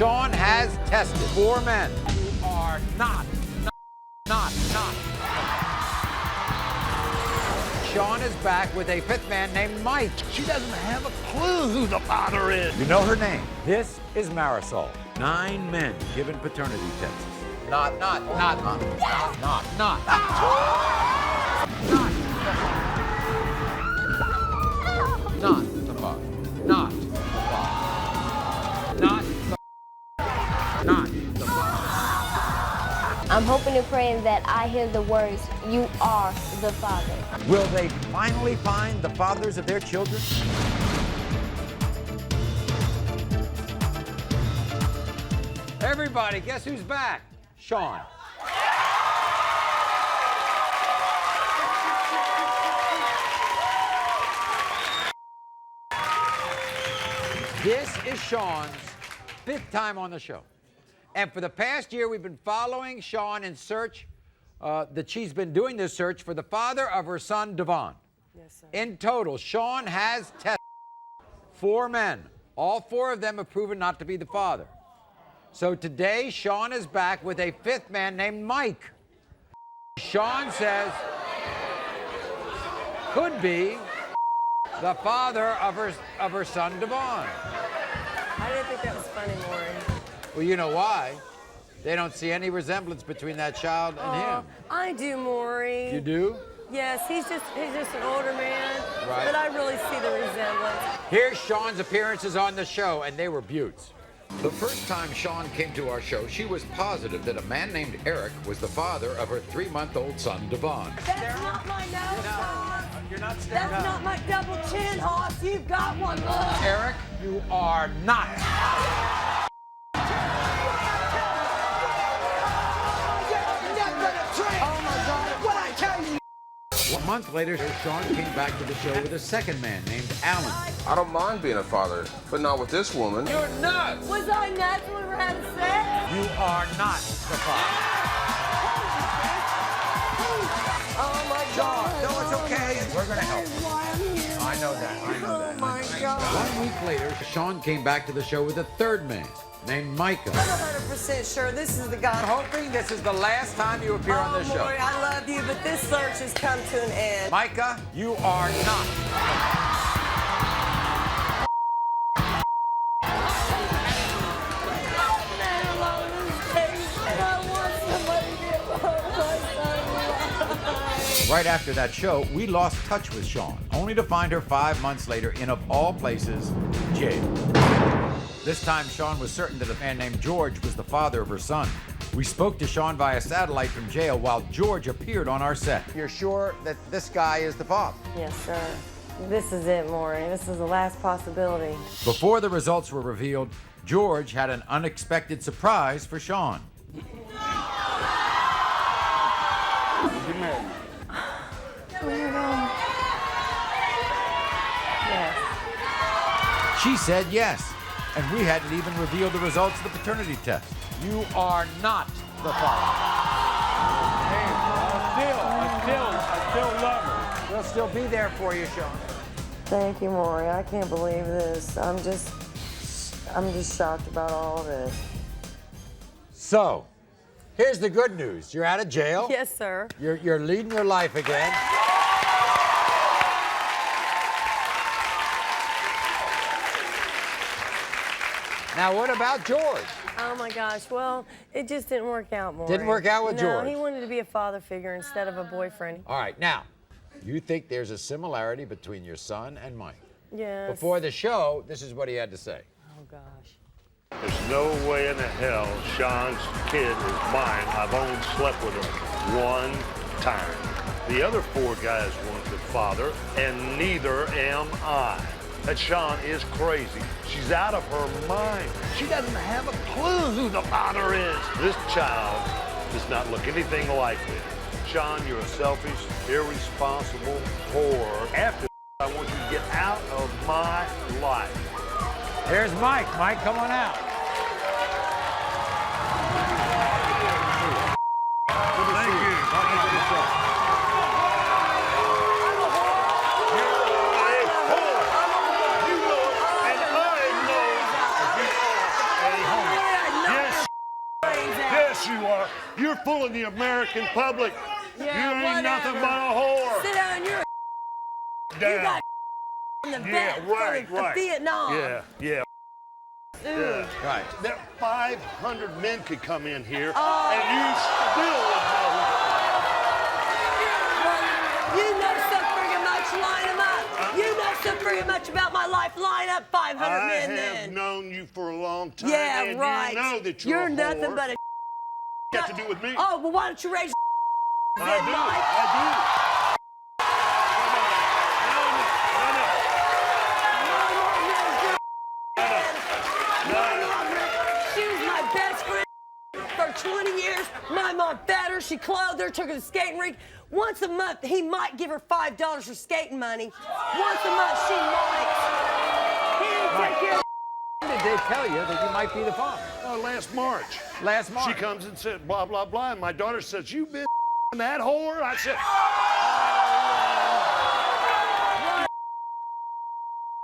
Shawn has tested 4 men who are not. Shawn is back with a 5th man named Mike. She doesn't have a clue who the father is. You know her name. This is Marisol. 9 men given paternity tests. Not. Not the father. Not the father. I'm hoping and praying that I hear the words, "You are the father." Will they finally find the fathers of their children? Everybody, guess who's back? Shawn. This is Shawn's 5th time on the show. And for the past year, we've been following Shawn in search, that she's been doing this search for the father of her son, Devon. Yes, sir. In total, Shawn has tested 4 men. All 4 of them have proven not to be the father. So today, Shawn is back with a 5th man named Mike. Shawn says could be the father of her son, Devon. I didn't think that was funny, Maury. Well, you know why. They don't see any resemblance between that child and him. I do, Maury. You do? Yes, he's just an older man. Right. But I really see the resemblance. Here's Shawn's appearances on the show, and they were beauts. The first time Shawn came to our show, she was positive that a man named Eric was the father of her 3-month-old son, Devon. That's not my nose, Hoss. You're not staring. That's not my double chin, Hoss. You've got one, look. Eric, you are not. A month later, Shawn came back to the show with a 2nd man named Alan. I don't mind being a father, but not with this woman. You're nuts! Was I nuts when we were having sex? You are not the father. Oh, my God. No, it's okay. We're going to help. I know that. Oh, my God. 1 week later, Shawn came back to the show with a 3rd man named Micah. I'm 100% sure this is the guy. I'm hoping this is the last time you appear on this show. Maury, I love you, but this search has come to an end. Micah, you are not. Right after that show, we lost touch with Shawn, only to find her 5 months later in, of all places, jail. This time, Shawn was certain that a man named George was the father of her son. We spoke to Shawn via satellite from jail while George appeared on our set. You're sure that this guy is the father? Yes, sir. This is it, Maury. This is the last possibility. Before the results were revealed, George had an unexpected surprise for Shawn. You married me? Yes. She said yes, and we hadn't even revealed the results of the paternity test. You are not the father. Hey, I still love her. We'll still be there for you, Shawn. Thank you, Maury. I can't believe this. I'm just shocked about all of this. So, here's the good news. You're out of jail. Yes, sir. You're leading your life again. Now, what about George? Oh, my gosh. Well, it just didn't work out, Maury. Didn't work out with George? No, he wanted to be a father figure instead of a boyfriend. All right, now, you think there's a similarity between your son and Mike? Yes. Before the show, this is what he had to say. Oh, gosh. There's no way in the hell Shawn's kid is mine. I've only slept with her 1 time. The other 4 guys want the father, and neither am I. That Shawn is crazy. She's out of her mind. She doesn't have a clue who the father is. This child does not look anything like this. Shawn, you're a selfish, irresponsible whore. After I want you to get out of my life. Here's Mike. Mike, come on out. Thank you. Welcome to the show. Yes, you are. You're fooling the American public. Yeah, you ain't nothing whatever. but a whore. Sit down, you're Down. You got from the vet from Vietnam. Yeah. Right. There 500 men could come in here, and you still would know. You know so friggin' much, line them up. You know so friggin' much about my life, line up 500 men I then. have known you for a long time, Yeah, and right. you know that you're a nothing whore. but a Got to do with me. Oh, well, why don't you raise I then, do. Mike? I do. She was my best friend for 20 years. My mom fed her, she clothed her, took her to the skating rink. Once a month, he might give her $5 for skating money. Once a month, she might. He didn't take care of When did they tell you that you might be the father? Last March. Last March. She comes and said, blah, blah, blah. And my daughter says, you been that whore? I said,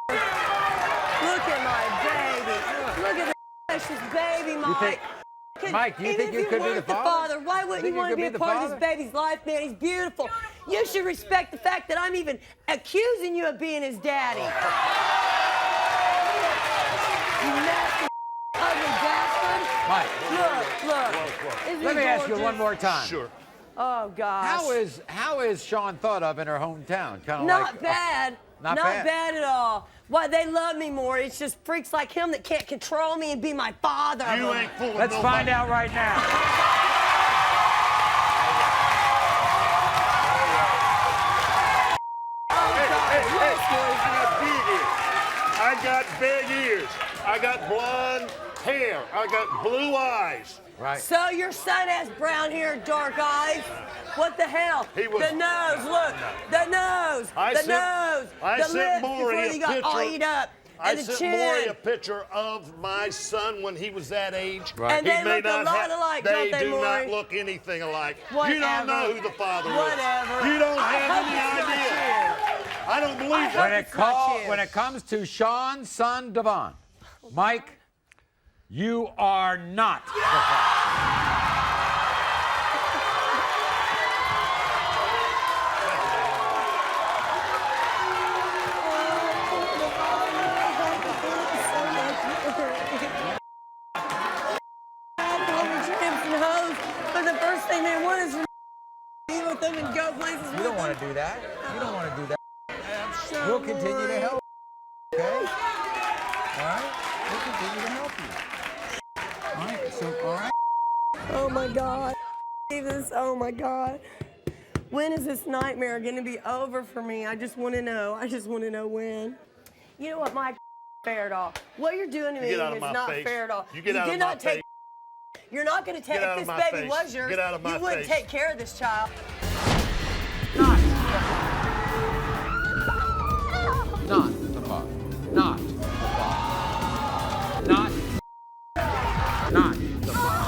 Look at my baby. Look at the precious baby, Mike. Mike, do you think you could be the father? Why wouldn't you want to be a part of this baby's life, man? He's beautiful. You should respect the fact that I'm even accusing you of being his daddy. You nasty, ugly bastard. Mike, Look. let me ask you one more time. sure. Oh, gosh. How is Shawn thought of in her hometown? Kind of Not bad. Not bad. bad at all. Why, they love me more. It's just freaks like him that can't control me and be my father. You ain't fooling Let's nobody. find out right now. I got big ears. I got blonde hair. I got blue eyes. Right. So your son has brown hair, dark eyes? What the hell? He was- the nose, look. The nose. I the sent- nose. I the sent lips Maury before a you got all picture. eat up. I And the sent chin. Maury a picture of my son when he was that age. Right. And He they may look a not lot alike, they don't they, do Maury? not look anything alike. You Whatever. don't know who the father is. Whatever. You don't I have hope any it's not idea. I don't believe I that. hope- When it comes to Shawn's son, Devon, Mike, you are not the father. But the first thing they want is to be with them and go places with You don't them. want to do that. You don't want to do that. We'll continue to help. Okay? All right? We'll continue to help you. All right? So, all right? Oh my God. This, oh my God. When is this nightmare going to be over for me? I just want to know. I just want to know when. You know what, Mike? Fair at all. What you're doing to me Get out of is my not face. fair at all. You get out did of my not take. face. You're not going to take. Get out If of this my baby face. was yours, Get out of my you wouldn't face. take care of this child. Not the father. Not the father. Not the father.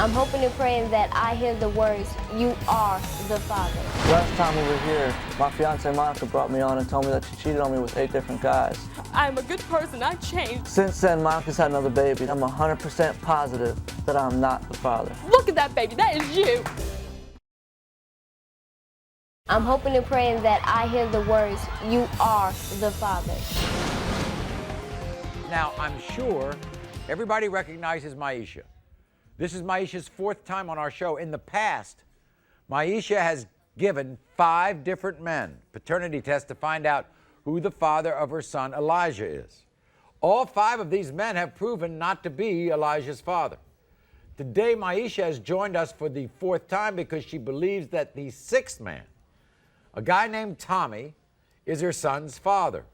I'm hoping and praying that I hear the words, "You are the father." Last time we were here, my fiance Monica brought me on and told me that she cheated on me with 8 different guys. I'm a good person. I changed. Since then, Monica's had another baby. I'm 100% positive that I'm not the father. Look at that baby. That is you. I'm hoping and praying that I hear the words, "You are the father." Now, I'm sure everybody recognizes Maisha. This is Maisha's 4th time on our show. In the past, Maisha has given 5 different men paternity tests to find out who the father of her son Elijah is. All 5 of these men have proven not to be Elijah's father. Today, Maisha has joined us for the 4th time because she believes that the 6th man, a guy named Tommy, is her son's father.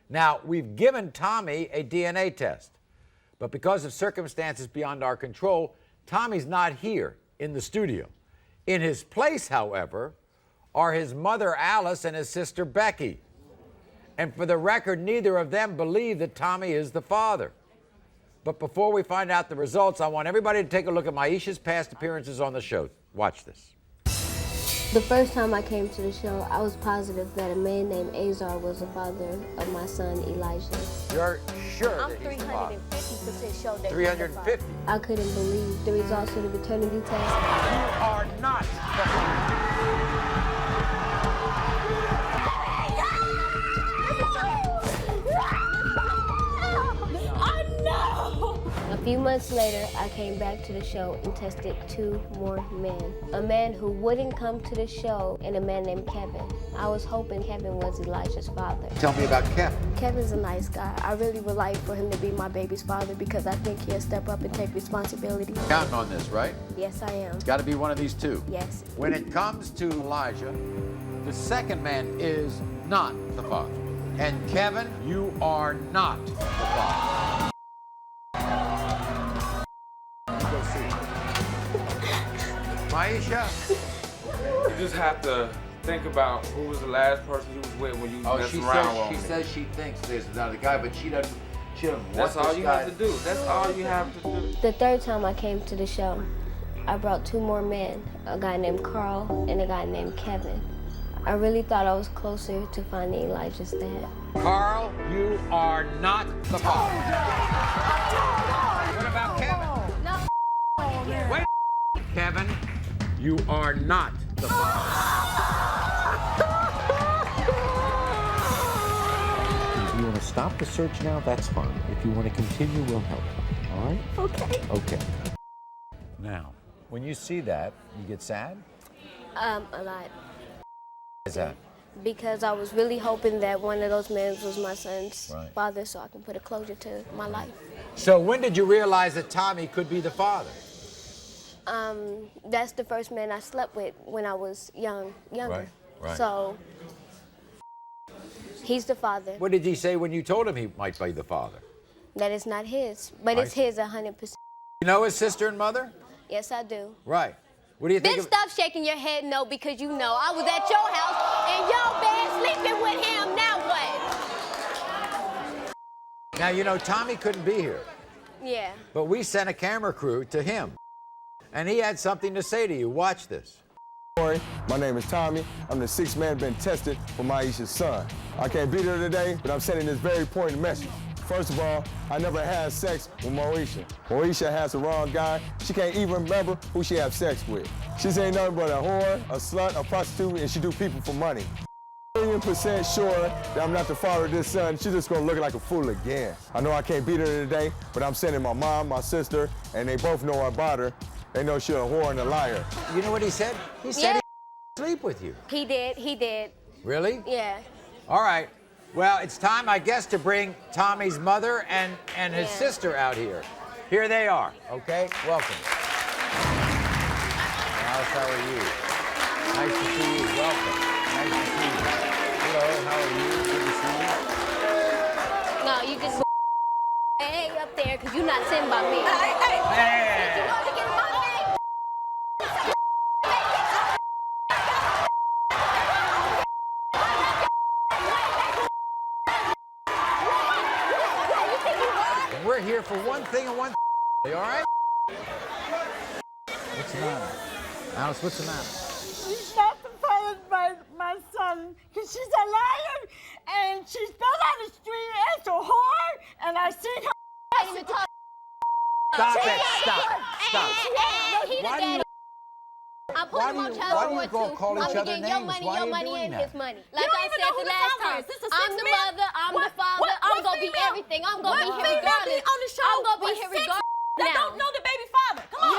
Now, we've given Tommy a DNA test, but because of circumstances beyond our control, Tommy's not here in the studio. In his place, however, are his mother Alice and his sister Becky. And for the record, neither of them believe that Tommy is the father. But before we find out the results, I want everybody to take a look at Maisha's past appearances on the show. Watch this. The first time I came to the show, I was positive that a man named Azar was the father of my son, Elijah. You're sure I'm that he's the father? 350% sure that 350? I couldn't believe the results of the paternity test. You are not the father. A few months later, I came back to the show and tested 2 more men. A man who wouldn't come to the show and a man named Kevin. I was hoping Kevin was Elijah's father. Tell me about Kevin. Kevin's a nice guy. I really would like for him to be my baby's father because I think he'll step up and take responsibility. Counting on this, right? Yes, I am. It's got to be one of these two. Yes. When it comes to Elijah, the second man is not the father. And Kevin, you are not the father. Go see. Maisha? You just have to think about who was the last person you was with when you messed around with she says she thinks there's another guy, but she doesn't want That's all this you guy. have to do. That's all you have to do. The third time I came to the show, I brought 2 more men, a guy named Carl and a guy named Kevin. I really thought I was closer to finding Elijah's dad. Carl, you are not the father. What about Kevin? No. Wait, Kevin, you are not the father. If you want to stop the search now, that's fine. If you want to continue, we'll help. All right? Okay. Okay. Now, when you see that, you get sad? A lot. Is that? Because I was really hoping that one of those men was my son's Right. father so I can put a closure to my life. So when did you realize that Tommy could be the father? That's the first man I slept with when I was younger. Right. So, he's the father. What did he say when you told him he might be the father? That is not his, but it's his 100%. You know his sister and mother? Yes, I do. Right. What do you think Then stop shaking your head no because you know I was at your house and your bed sleeping with him. Now what? Now, you know, Tommy couldn't be here, Yeah. but we sent a camera crew to him, and he had something to say to you. Watch this. My name is Tommy. I'm the 6th man been tested for Maisha's son. I can't be there today, but I'm sending this very important message. First of all, I never had sex with Maisha. Maisha has the wrong guy. She can't even remember who she had sex with. She's ain't nothing but a whore, a slut, a prostitute, and she do people for money. 1,000,000% sure that I'm not the father of this son. She's just gonna look like a fool again. I know I can't beat her today, but I'm sending my mom, my sister, and they both know about her. They know she's a whore and a liar. You know what he said? He said he'd sleep with you. He did. Really? Yeah. All right. Well, it's time, I guess, to bring Tommy's mother and his sister out here. Here they are, okay? Welcome. Alice, how are you? Nice to see you. Welcome. Nice to see you. Hello, how are you? Good to see you. No, you just hey up there because you're not sitting by me. Hey. You want to get in my We're here for one thing and one thing, all right? What's the matter? Alice, what's the matter? She's not the father of my son, because she's a liar, and she's been on the street as a whore, and I seen her. Stop it, stop. Why do you? I'm putting him on child support too. Call each I'm other getting names? your money, Why are your you money, doing and that? his money. Like I said the last time, I'm the mother, I'm the father, I'm gonna be everything. I'm gonna be here regardless. On the show I'm gonna be here regardless. That don't know the baby father. Come on.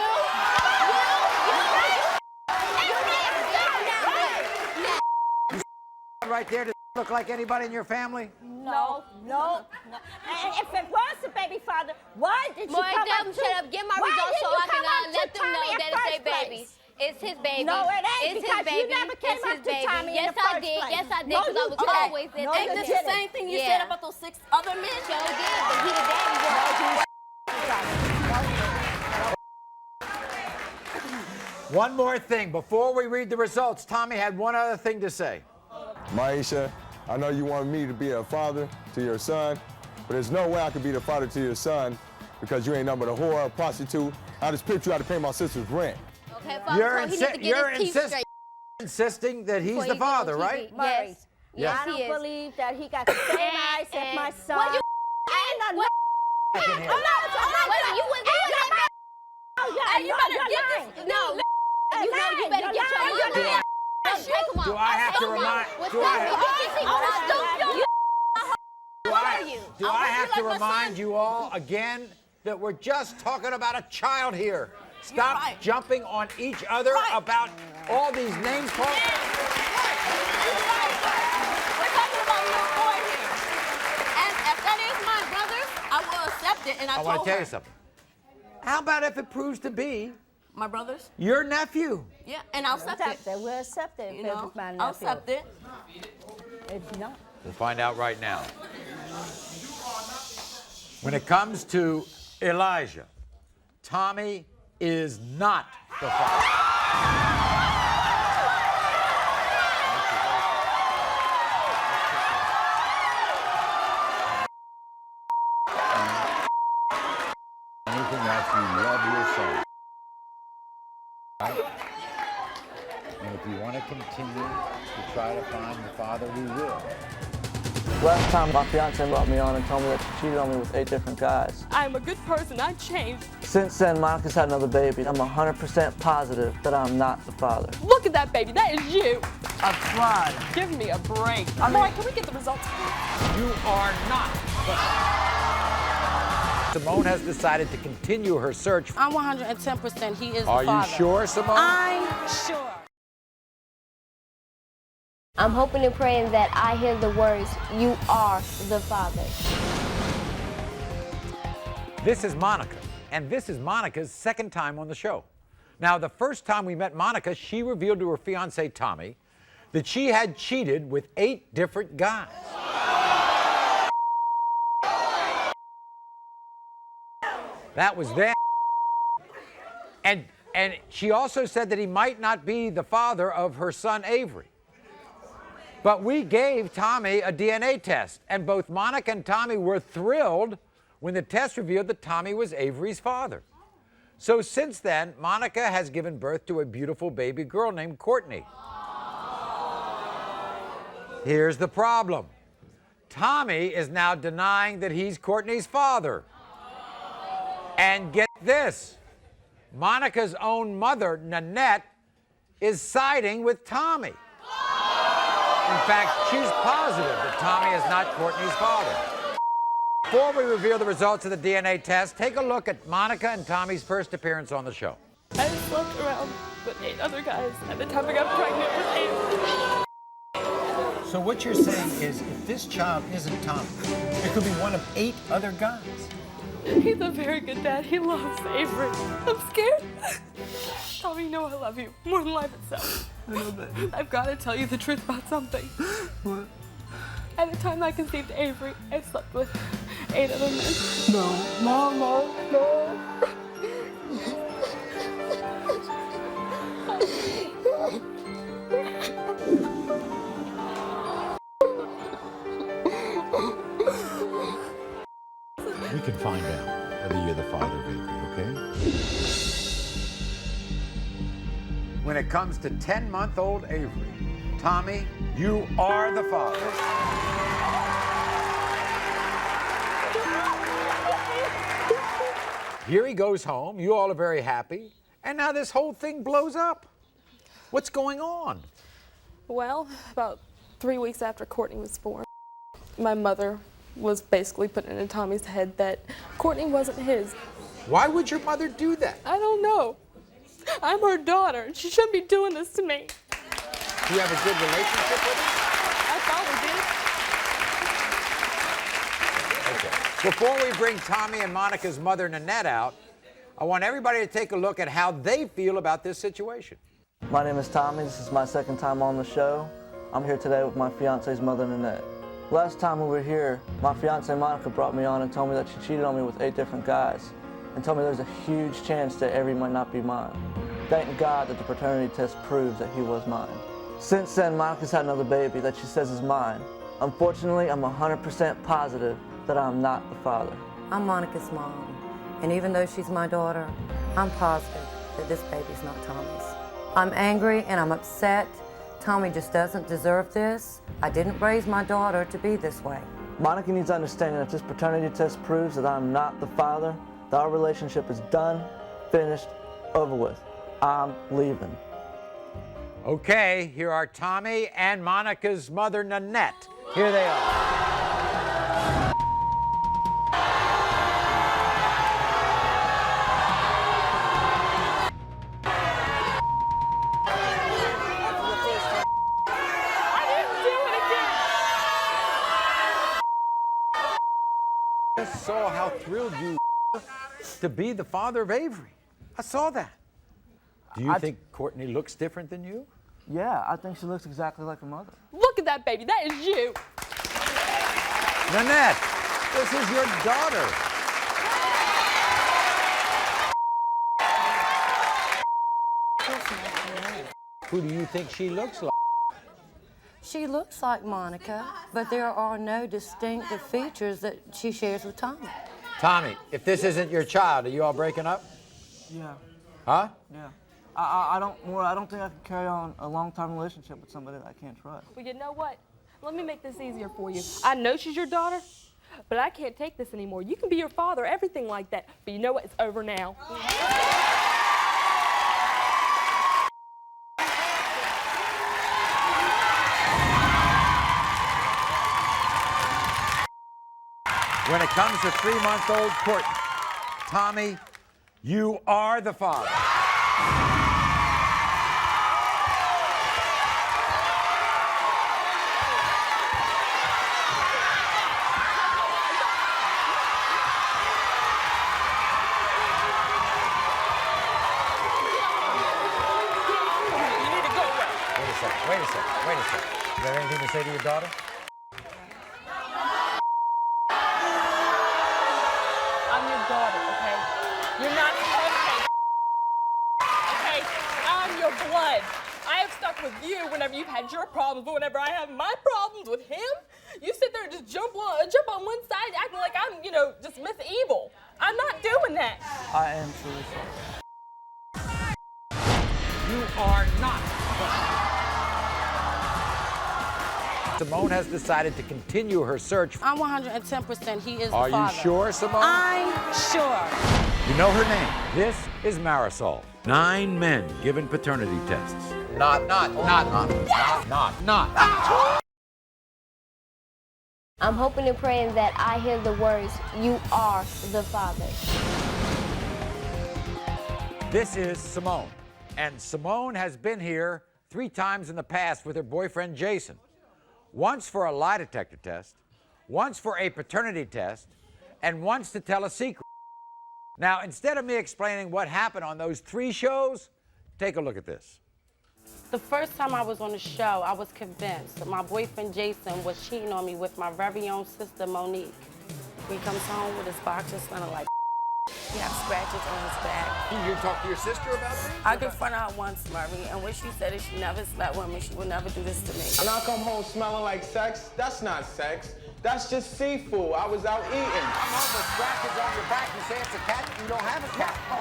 Right there to look like anybody in your family? No. And if it was the baby father, why did you Boy, come them up to? shut up. Get my why results did so you I can come up let to them know Tommy that in it's their first baby. place? It's his baby. No, it ain't, It's because his baby. you never came It's up his to baby. Tommy in Yes, the I first did. place. Yes, I did. No, Because I you was didn't. always in No, there. you Ain't this didn't. the same thing you said about those 6 other men? Sure did, but he the daddy was. One more thing. Before we read the results, Tommy had one other thing to say. Maisha, I know you want me to be a father to your son, but there's no way I could be the father to your son because you ain't nothing but a whore, a prostitute. I just picked you out to pay my sister's rent. Okay, Father, so he needs to get his teeth straight. insisting that he's the father, right? Yes. Yes, I he don't is. believe that he got the same eyes as my son. What you and what? Wait, you better get this. No, you better get your Do I have to remind? Do I have to remind you all again that we're just talking about a child here? Stop jumping on each other about all these name calls. We're talking about a little boy here. And if that is my brother, I will accept it. And I want to tell you something. How about if it proves to be my brother's? Your nephew. Yeah, and I'll accept it. We'll accept it. You know, I'll accept it. It's not. We'll find out right now. When it comes to Elijah, Tommy is not the father. Anything else, you love your son. Right? And if you want to continue to try to find the father, we will. Last time my fiance brought me on and told me that she cheated on me with 8 different guys. I'm a good person. I changed. Since then, Monica's had another baby. I'm 100% positive that I'm not the father. Look at that baby. That is you. I've tried. Give me a break. Maury, can we get the results? You are not the father. Symone has decided to continue her search. I'm 110% he is the father. Are you sure, Symone? I'm sure. I'm hoping and praying that I hear the words, "You are the father." This is Monica, and this is Monica's second time on the show. Now, the first time we met Monica, she revealed to her fiancé, Tommy, that she had cheated with 8 different guys. That was then. And she also said that he might not be the father of her son, Avery. But we gave Tommy a DNA test, and both Monica and Tommy were thrilled when the test revealed that Tommy was Avery's father. So since then, Monica has given birth to a beautiful baby girl named Courtney. Here's the problem. Tommy is now denying that he's Courtney's father. And get this, Monica's own mother, Nanette, is siding with Tommy. In fact, she's positive that Tommy is not Courtney's father. Before we reveal the results of the DNA test, take a look at Monica and Tommy's first appearance on the show. I slept around with 8 other guys at the time I got pregnant with Avery. So what you're saying is, if this child isn't Tommy, it could be one of 8 other guys. He's a very good dad. He loves Avery. I'm scared. Tommy, you know I love you more than life itself. I know that. I've got to tell you the truth about something. What? At the time I conceived Avery, I slept with 8 other men. No. Mama, no. We can find out whether you're the father of Avery, okay? When it comes to 10-month-old Avery, Tommy, you are the father. Here he goes home. You all are very happy. And now this whole thing blows up. What's going on? Well, about 3 weeks after Courtney was born, my mother was basically putting it in Tommy's head that Courtney wasn't his. Why would your mother do that? I don't know. I'm her daughter, and she shouldn't be doing this to me. Do you have a good relationship with her? I thought we did. Okay. Before we bring Tommy and Monica's mother, Nanette, out, I want everybody to take a look at how they feel about this situation. My name is Tommy. This is my second time on the show. I'm here today with my fiance's mother, Nanette. Last time we were here, my fiance Monica brought me on and told me that she cheated on me with 8 different guys and told me there's a huge chance that Avery might not be mine. Thank God that the paternity test proves that he was mine. Since then, Monica's had another baby that she says is mine. Unfortunately, I'm 100% positive that I'm not the father. I'm Monica's mom, and even though she's my daughter, I'm positive that this baby's not Tommy's. I'm angry and I'm upset Tommy just doesn't deserve this. I didn't raise my daughter to be this way. Monica needs to understand that if this paternity test proves that I'm not the father, that our relationship is done, finished, over with. I'm leaving. Okay, here are Tommy and Monica's mother, Nanette. Here they are. I just saw how thrilled you were to be the father of Avery. I saw that. Do you think Courtney looks different than you? Yeah, I think she looks exactly like her mother. Look at that baby, that is you. Nanette, this is your daughter. Who do you think she looks like? She looks like Monica, but there are no distinctive features that she shares with Tommy. Tommy, if this isn't your child, are you all breaking up? Yeah. Huh? Yeah. I don't think I can carry on a long-term relationship with somebody that I can't trust. Well, you know what? Let me make this easier for you. I know she's your daughter, but I can't take this anymore. You can be your father, everything like that, but you know what? It's over now. When it comes to 3-month-old Courtney, Tommy, you are the father. Wait a second. Is there anything to say to your daughter? I'm your daughter, okay? You're not perfect, okay? I'm your blood. I have stuck with you whenever you've had your problems, but whenever I have my problems with him, you sit there and just jump on one side acting like I'm, just Miss Evil. I'm not doing that. I am truly sorry. You are not. Symone has decided to continue her search. I'm 110% he is the father. Are you sure, Symone? I'm sure. You know her name. This is Marisol. 9 men given paternity tests. Not. I'm hoping and praying that I hear the words, "You are the father." This is Symone. And Symone has been here 3 times in the past with her boyfriend, Jason. Once for a lie detector test, once for a paternity test, and once to tell a secret. Now, instead of me explaining what happened on those 3 shows, take a look at this. The first time I was on the show, I was convinced that my boyfriend Jason was cheating on me with my very own sister Monique. He comes home with his boxers smelling like he has scratches on his back. You talk to your sister about this? I confronted her once, Murray, and what she said is she never slept with me. She would never do this to me. And I come home smelling like sex? That's not sex. That's just seafood. I was out eating. I'm home with scratches on your back. You say it's a cat, you don't have a cat. Oh,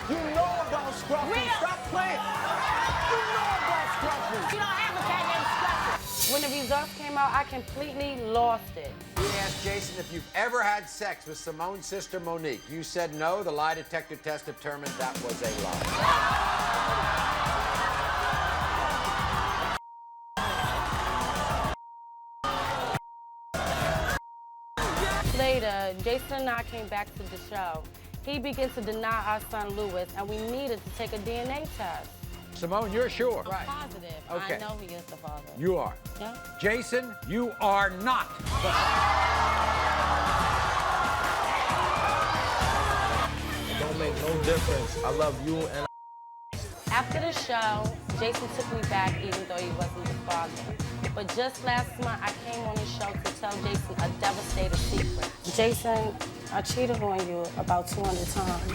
you know about Scruffy. Stop playing. You know about Scruffy. You don't have a cat named Scruffy. When the results came out, I completely lost it. We asked Jason if you've ever had sex with Symone's sister Monique. You said no. The lie detector test determined that was a lie. Later, Jason and I came back to the show. He began to deny our son Louis, and we needed to take a DNA test. Symone, you're sure? I'm positive. Okay. I know he is the father. You are. Yeah. Jason, you are not. It don't make no difference. I love you and After the show, Jason took me back even though he wasn't the father. But just last month, I came on the show to tell Jason a devastating secret. Jason, I cheated on you about 200 times.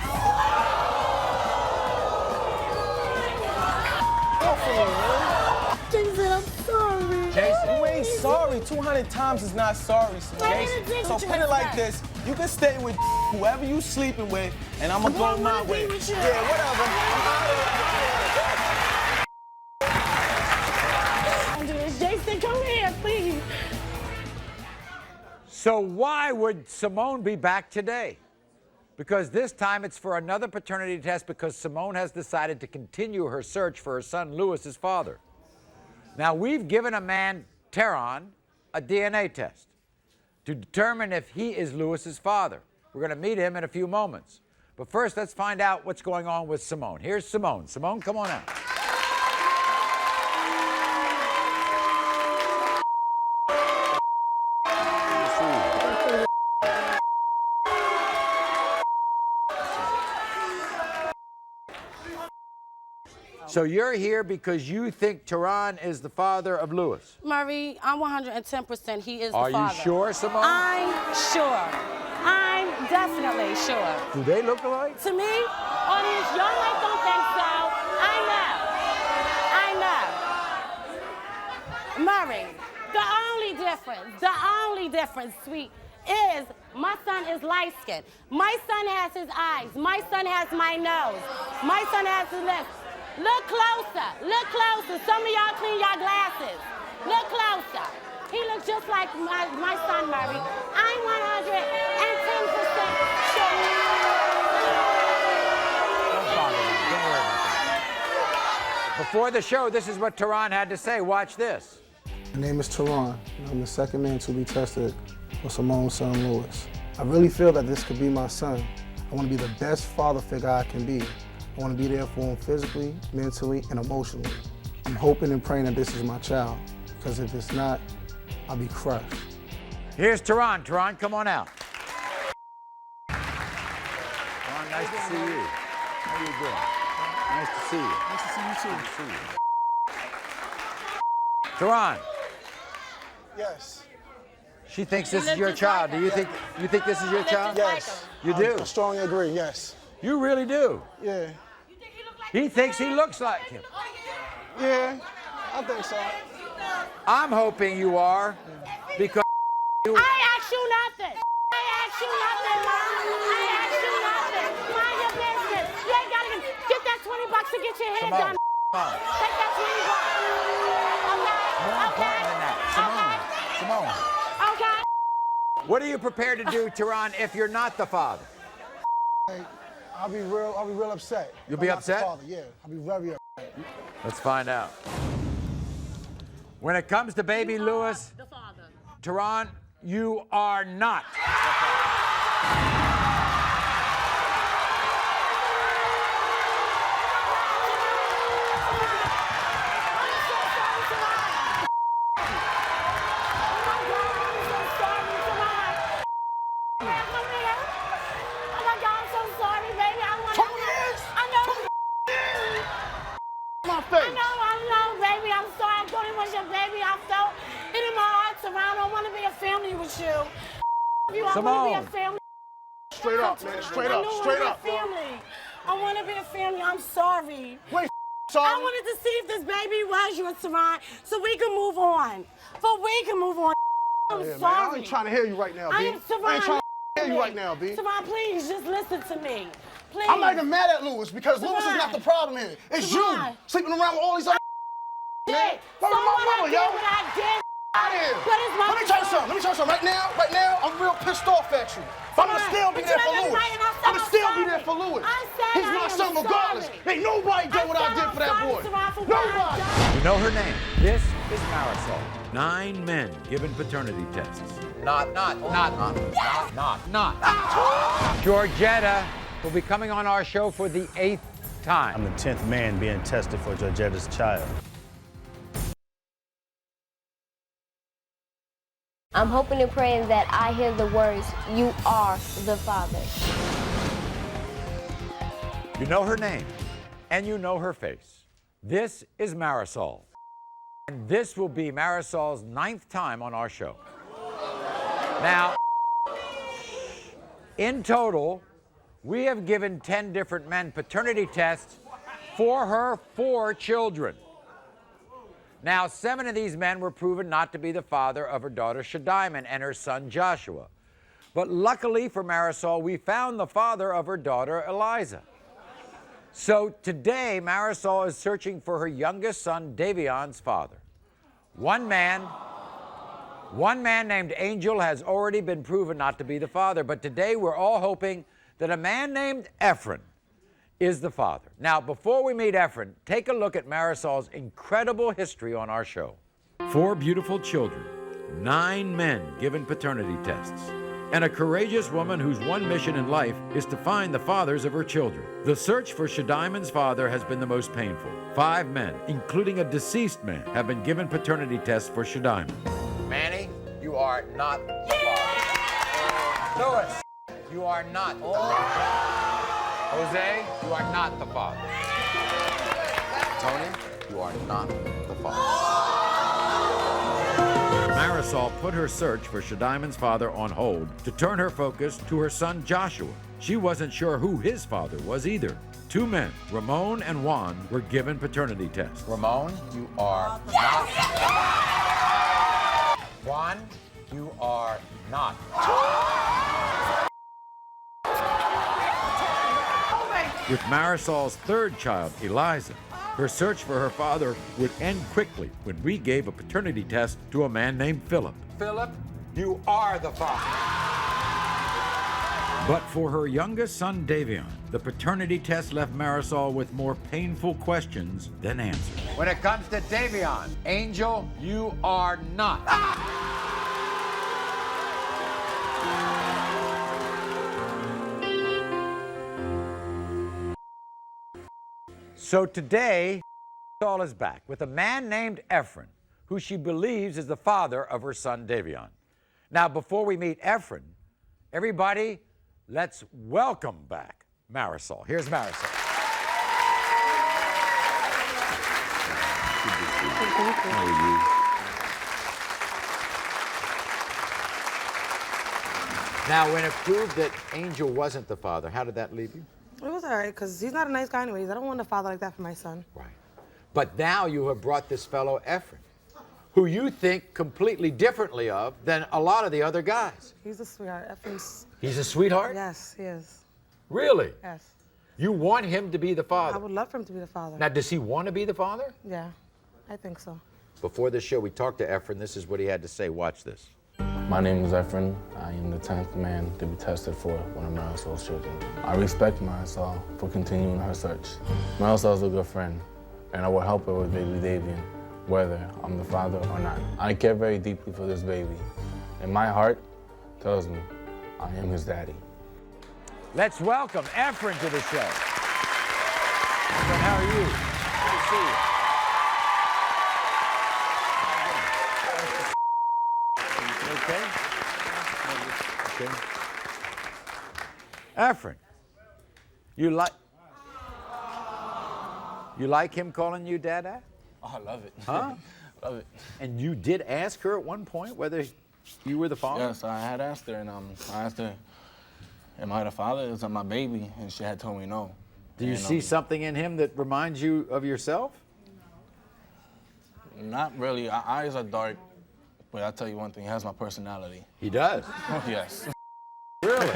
Jason, I'm sorry. Jason, you ain't sorry. 200 times is not sorry, Symone. So put it like this. You can stay with whoever you sleeping with, and I'm gonna go my way. Yeah, whatever. Jason, come here, please. So why would Symone be back today? Because this time it's for another paternity test because Symone has decided to continue her search for her son Lewis's father. Now, we've given a man, Teron, a DNA test to determine if he is Lewis's father. We're going to meet him in a few moments. But first, let's find out what's going on with Symone. Here's Symone. Symone, come on out. So you're here because you think Teron is the father of Lewis? Maury, I'm 110% he is the father. Are you sure, Symone? I'm sure. I'm definitely sure. Do they look alike? To me, audience, y'all might don't think so. I know. Maury, the only difference, sweet, is my son is light-skinned. My son has his eyes. My son has my nose. My son has his lips. Look closer. Look closer. Some of y'all clean your glasses. Look closer. He looks just like my son, Maury. I'm 110% sure. Before the show, this is what Teron had to say. Watch this. My name is Teron. I'm the second man to be tested for Symone's son, Lewis. I really feel that this could be my son. I want to be the best father figure I can be. I want to be there for him physically, mentally, and emotionally. I'm hoping and praying that this is my child, because if it's not, I'll be crushed. Here's Teron. Teron, come on out. Teron, nice to see you. How you doing? Nice to see you. Nice to see you, too. Nice to see you. Teron. Yes. She thinks this is your child. Do you think this is your child? Yes. You do? I strongly agree, yes. You really do? Yeah. He thinks he looks like him. Yeah, I think so. I'm hoping you are, because you... I asked you nothing. I asked you nothing, Mom. I asked you nothing. Mind your business. You ain't got to get that $20 to get your hair done. Take that $20. Okay? More important than that. Symone. Okay? What are you prepared to do, Teron, if you're not the father? I'll be real upset. You'll be upset? Father, yeah, I'll be very upset. Let's find out. When it comes to baby Lewis, Teron, you are not the father. Symone. Straight up, man. Straight up. I want to be a family. I'm sorry. Wait, sorry? I wanted to see if this baby was yours, Teron, so we can move on. I'm sorry. Man, I ain't trying to hear you right now, B. I ain't trying to hear you right now, B. Teron, please, just listen to me. Please. I'm not even mad at Lewis because Lewis is not the problem here. It's you sleeping around with all these other man. So what I did. But it's my Let me tell you something. Right now, I'm real pissed off at you. I'm gonna still be there for Lewis. I'm gonna still be there for Lewis. He's my son regardless. Ain't nobody done what I did for that boy. Nobody. You know her name. This is Marisol. 9 men given paternity tests. Not. Georgette will be coming on our show for the 8th time. I'm the 10th man being tested for Georgette's child. I'm hoping and praying that I hear the words, "You are the father." You know her name, and you know her face. This is Marisol. And this will be Marisol's 9th time on our show. Now, in total, we have given 10 different men paternity tests for her 4 children. Now, 7 of these men were proven not to be the father of her daughter Shadiman and her son Joshua. But luckily for Marisol, we found the father of her daughter Eliza. So today, Marisol is searching for her youngest son Davion's father. One man named Angel has already been proven not to be the father, but today we're all hoping that a man named Efren is the father. Now, before we meet Efren, take a look at Marisol's incredible history on our show. 4 beautiful children, 9 men given paternity tests, and a courageous woman whose one mission in life is to find the fathers of her children. The search for Shadiman's father has been the most painful. 5 men, including a deceased man, have been given paternity tests for Shadiman. Manny, you are not the father. Louis, you are not the father. Jose, you are not the father. Tony, you are not the father. Marisol put her search for Shadiman's father on hold to turn her focus to her son Joshua. She wasn't sure who his father was either. 2 men, Ramon and Juan, were given paternity tests. Ramon, you are not. Juan, you are not. With Marisol's 3rd child, Eliza, her search for her father would end quickly when we gave a paternity test to a man named Philip. Philip, you are the father. But for her youngest son, Davion, the paternity test left Marisol with more painful questions than answers. When it comes to Davion, Angel, you are not. So today, Marisol is back with a man named Efren, who she believes is the father of her son, Davion. Now, before we meet Efren, everybody, let's welcome back Marisol. Here's Marisol. How are you? Now, when it proved that Angel wasn't the father, how did that leave you? It was all right, because he's not a nice guy anyways. I don't want a father like that for my son. Right. But now you have brought this fellow Efren, who you think completely differently of than a lot of the other guys. He's a sweetheart. Efren's... He's a sweetheart? Yes, he is. Really? Yes. You want him to be the father? I would love for him to be the father. Now, does he want to be the father? Yeah, I think so. Before this show, we talked to Efren. This is what he had to say. Watch this. My name is Efren. I am the 10th man to be tested for one of Marisol's children. I respect Marisol for continuing her search. Marisol is a good friend, and I will help her with baby Davion, whether I'm the father or not. I care very deeply for this baby, and my heart tells me I am his daddy. Let's welcome Efren to the show. Efren, how are you? Good to see you. Okay. Efren, you like him calling you Dada? Oh, I love it. Huh? Love it. And you did ask her at one point whether you were the father? Yes, I had asked her, and I asked her, am I the father? Is that my baby? And she had told me no. Do you see something in him that reminds you of yourself? Not really. Our eyes are dark. But I'll tell you one thing, he has my personality. He does? Oh, yes. Really?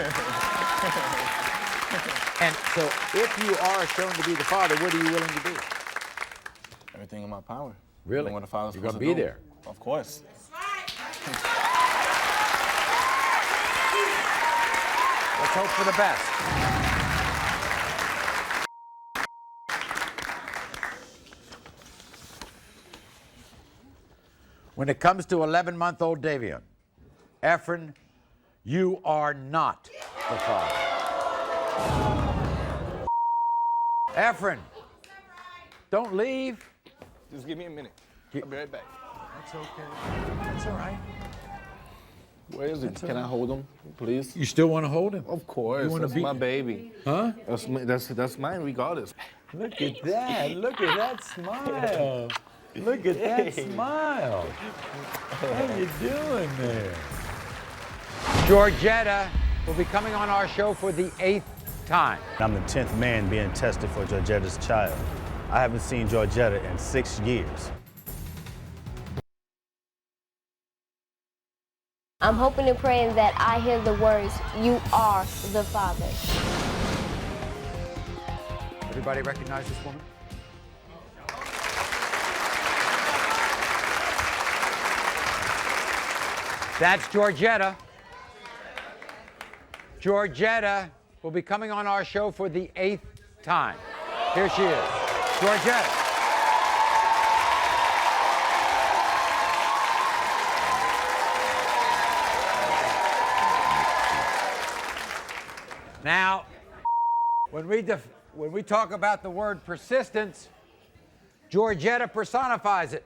And so if you are shown to be the father, what are you willing to do? Everything in my power. Really? What the father's You're going to supposed be do. there? Of course. Let's hope for the best. When it comes to 11-month-old Davion, Efren, you are not the father. Efren, don't leave. Just give me a minute. I'll be right back. That's okay. That's all right. Where is it? Can I hold him, please? You still want to hold him? Of course. You wanna That's be my baby. Huh? That's mine regardless. Look at that. Look at that smile. Look at that smile. How you doing there? Georgette will be coming on our show for the 8th time. I'm the 10th man being tested for Georgette's child. I haven't seen Georgette in 6 years. I'm hoping and praying that I hear the words, "You are the father." Everybody recognize this woman? That's Georgette. Georgette will be coming on our show for the 8th time. Here she is, Georgette. Now, when we talk about the word persistence, Georgette personifies it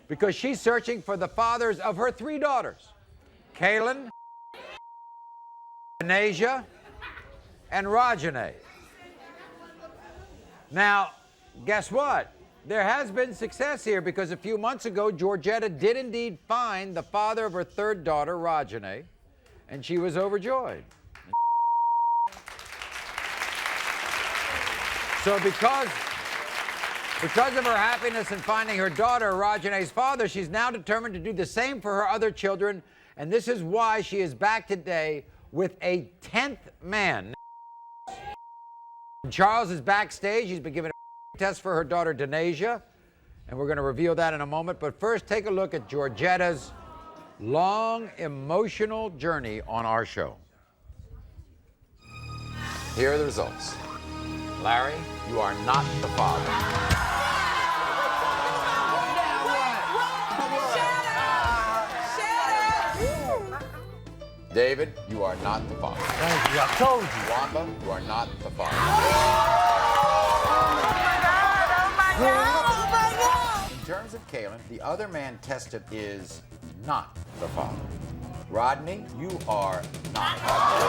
because she's searching for the fathers of her 3 daughters, Kaylin, Maisha, and Rajane. Now, guess what? There has been success here because a few months ago, Georgette did indeed find the father of her 3rd daughter, Rajane, and she was overjoyed. So because of her happiness in finding her daughter, Rajane's father, she's now determined to do the same for her other children, and this is why she is back today with a 10th man. Charles is backstage. He's been given a test for her daughter, Denasia, and we're going to reveal that in a moment. But first, take a look at Georgette's long, emotional journey on our show. Here are the results. Larry, you are not the father. David, you are not the father. Thank you, I told you. Wamba, you are not the father. Oh my God! In terms of Kaylin, the other man tested is not the father. Rodney, you are not the father.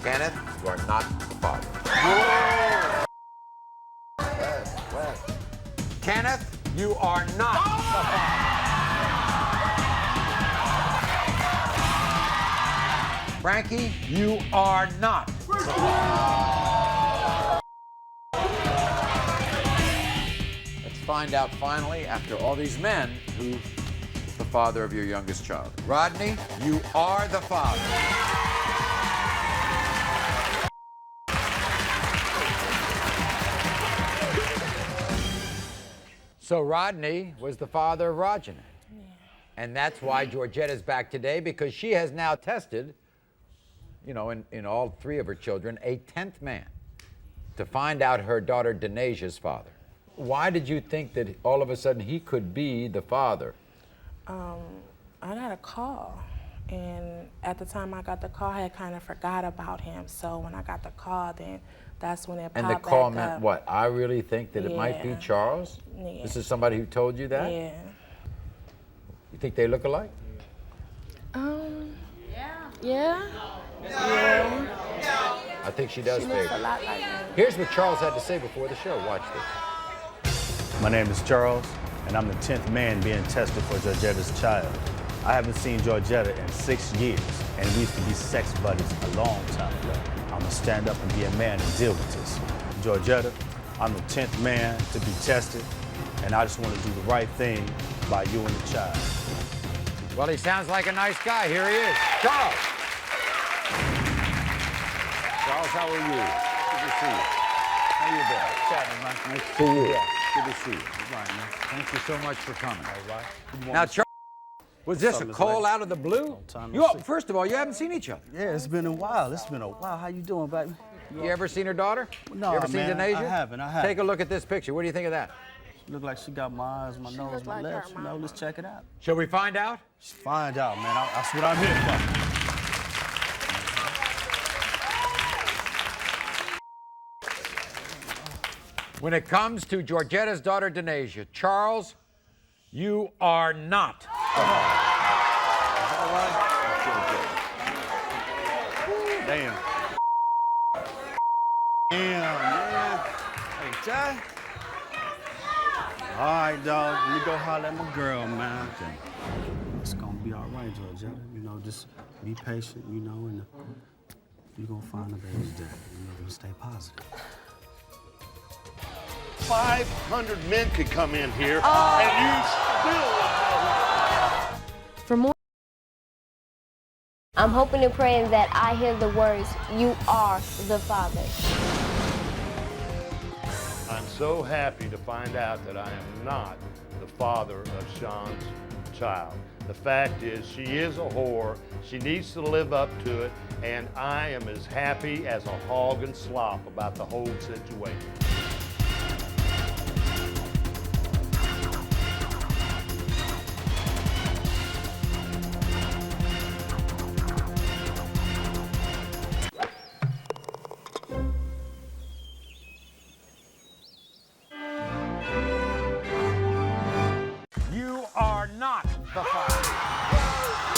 Kenneth, you are not the father. Kenneth, you are not the father. Frankie, you are not the father. Let's find out finally, after all these men, who's the father of your youngest child. Rodney, you are the father. So Rodney was the father of Rajane. Yeah. And that's why Georgette is back today, because she has now tested, you know, in all 3 of her children, a 10th man to find out her daughter Denasia's father. Why did you think that all of a sudden he could be the father? I got a call, and at the time I got the call, I had kind of forgot about him. So when I got the call, then that's when it popped back up. And the call meant what? I really think that it might be Charles? Yeah. This is somebody who told you that? Yeah. You think they look alike? Yeah. I think she does She looks favor. a lot like me. Here's what Charles had to say before the show. Watch this. My name is Charles, and I'm the 10th man being tested for Georgette's child. I haven't seen Georgette in 6 years, and we used to be sex buddies a long time ago. I'm gonna stand up and be a man and deal with this. Georgette, I'm the 10th man to be tested, and I just want to do the right thing by you and the child. Well, he sounds like a nice guy. Here he is. Charles. Charles, how are you? Good to see you. How you doing? Chatting, man. Nice to see you. Good to see you. Right, man. Thank you so much for coming. All right. Now, Charles, was this a call out of the blue? First of all, you haven't seen each other. Yeah, it's been a while. It's been a while. How you doing, baby? You ever seen her daughter? No, you ever seen man, Denasia? I haven't. Take a look at this picture. What do you think of that? She look like she got my eyes, my nose, my lips. You know, let's check it out. Shall we find out? Let's find out, man. That's what I'm here for. When it comes to Georgette's daughter, Denasia, Charles, you are not. Damn. Damn, man. Hey, Jay. All right, dog. Let me go holler at my girl, man. It's gonna be all right, Georgette. You know, just be patient, you know, and you're gonna find the baby's dad. You know, gonna stay positive. 500 men could come in here, and you still wouldn't know. For more, I'm hoping and praying that I hear the words, "You are the Father." I'm so happy to find out that I am not the father of Shawn's child. The fact is, she is a whore. She needs to live up to it, and I am as happy as a hog and slop about the whole situation. You are not the father.